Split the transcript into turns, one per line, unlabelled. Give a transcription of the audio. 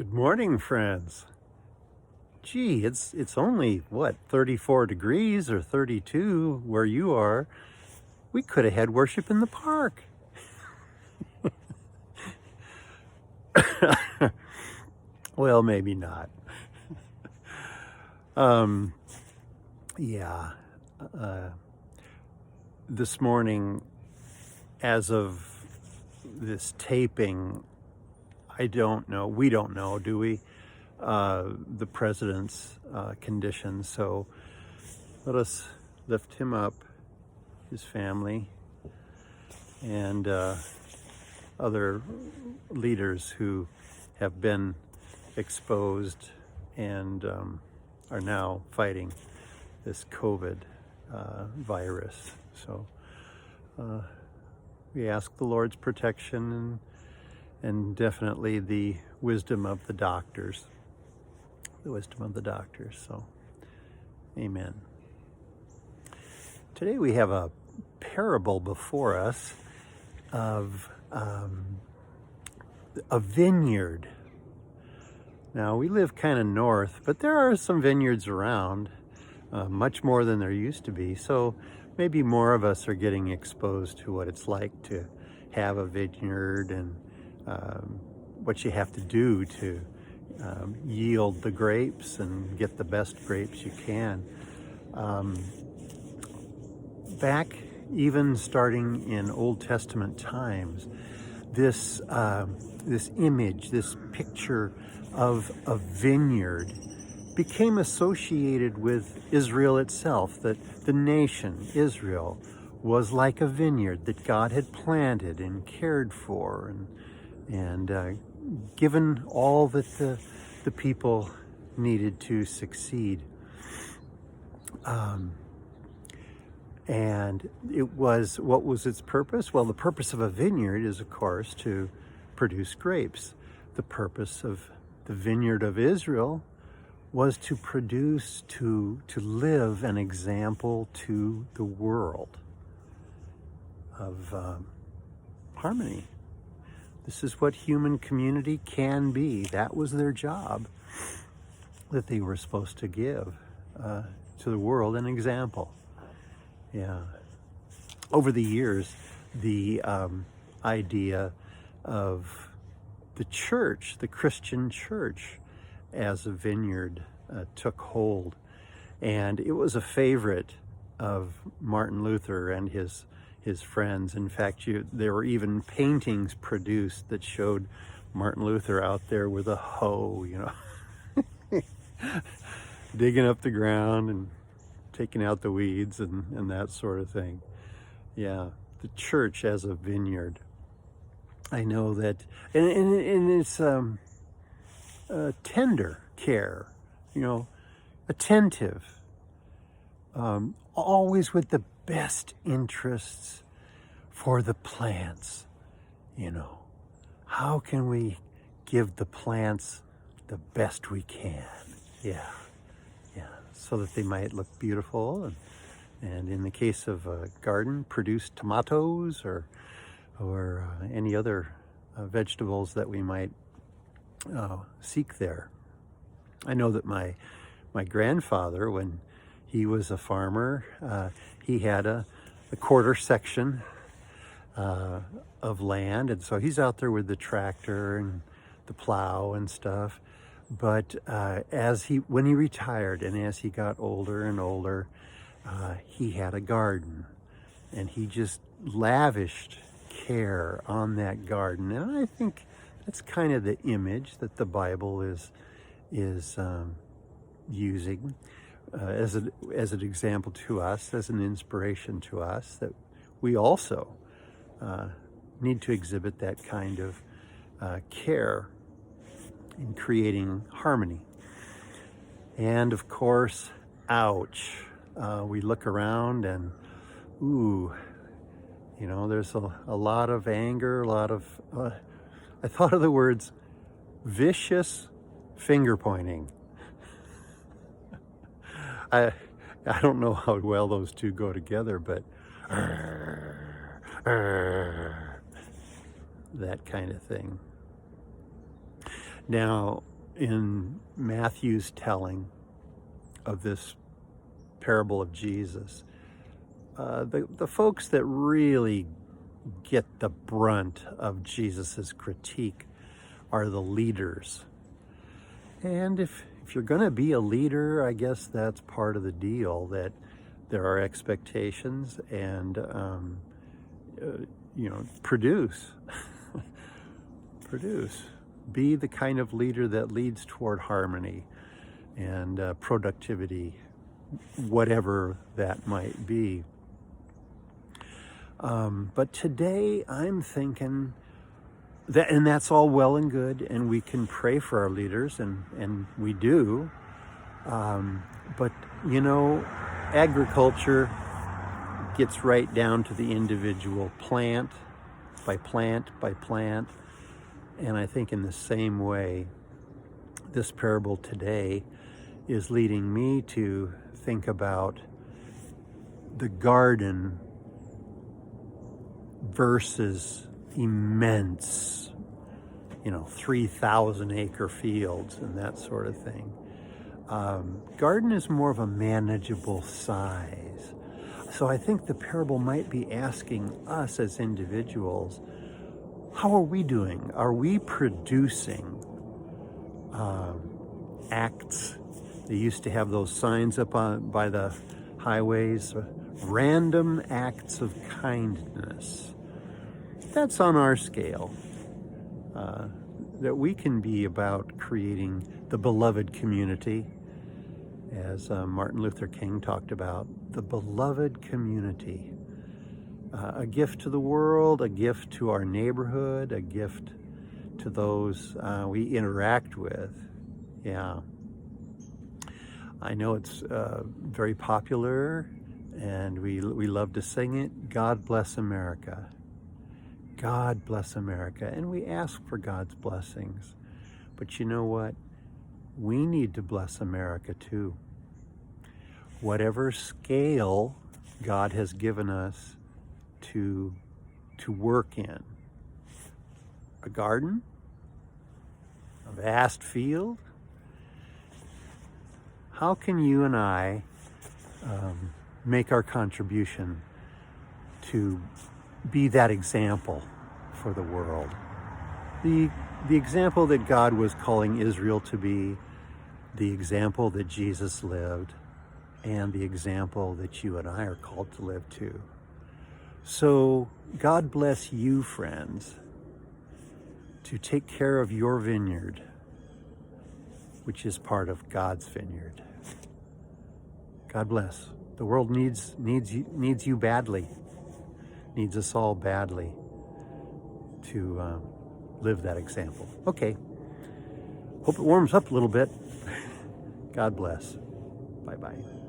Good morning, friends. Gee, it's only what, 34 degrees or 32 where you are. We could have had worship in the park. Well, maybe not. Um, yeah. Uh, this morning, as of this taping, I don't know. We don't know, do we? The president's condition. So let us lift him up, his family, and other leaders who have been exposed and are now fighting this COVID virus. So we ask the Lord's protection and definitely the wisdom of the doctors. So, amen. Today we have a parable before us of a vineyard. Now, we live kind of north, but there are some vineyards around, much more than there used to be. So maybe more of us are getting exposed to what it's like to have a vineyard and what you have to do to yield the grapes and get the best grapes you can. Back even starting in Old Testament times, this image, this picture of a vineyard became associated with Israel itself, that the nation, Israel, was like a vineyard that God had planted and cared for and given all that the people needed to succeed. And what was its purpose? Well, the purpose of a vineyard is, of course, to produce grapes. The purpose of the vineyard of Israel was to produce, to live an example to the world of harmony. This is what human community can be. That was their job, that they were supposed to give to the world an example. Yeah. Over the years, the idea of the church, the Christian church, as a vineyard took hold. And it was a favorite of Martin Luther and his friends. In fact, there were even paintings produced that showed Martin Luther out there with a hoe, digging up the ground and taking out the weeds and that sort of thing. Yeah, the church as a vineyard. I know that, and it's tender care, attentive, always with the best interests for the plants. How can we give the plants the best we can? Yeah, so that they might look beautiful, and in the case of a garden, produce tomatoes or any other vegetables that we might seek there. I know that my grandfather, when he was a farmer, he had a quarter section of land, and so he's out there with the tractor and the plow and stuff. But when he retired and as he got older and older, he had a garden, and he just lavished care on that garden. And I think that's kind of the image that the Bible is using as an example to us, as an inspiration to us, that we also need to exhibit that kind of care in creating harmony. And of course, ouch, we look around and there's a lot of anger, a lot of I thought of the words vicious finger pointing. I don't know how well those two go together, but that kind of thing. Now, in Matthew's telling of this parable of Jesus, the folks that really get the brunt of Jesus's critique are the leaders. And if you're going to be a leader, I guess that's part of the deal, that there are expectations, and produce. Produce. Be the kind of leader that leads toward harmony and productivity, whatever that might be. But today I'm thinking that, and that's all well and good, and we can pray for our leaders, and we do. But agriculture gets right down to the individual plant by plant by plant. And I think in the same way, this parable today is leading me to think about the garden versus immense, 3,000 acre fields and that sort of thing. Garden is more of a manageable size. So I think the parable might be asking us as individuals, how are we doing? Are we producing acts? They used to have those signs up by the highways, random acts of kindness. That's on our scale. That we can be about creating the beloved community, as Martin Luther King talked about, the beloved community. A gift to the world, a gift to our neighborhood, a gift to those we interact with. Yeah. I know it's very popular, and we love to sing it. God bless America. God bless America. And we ask for God's blessings. But you know what? We need to bless America too. Whatever scale God has given us to work in. A garden, a vast field. How can you and I make our contribution to be that example for the world? The example that God was calling Israel to be, the example that Jesus lived, and the example that you and I are called to live too. So God bless you, friends, to take care of your vineyard, which is part of God's vineyard. God bless. The world needs you badly, needs us all badly to live that example. Okay. Hope it warms up a little bit. God bless. Bye-bye.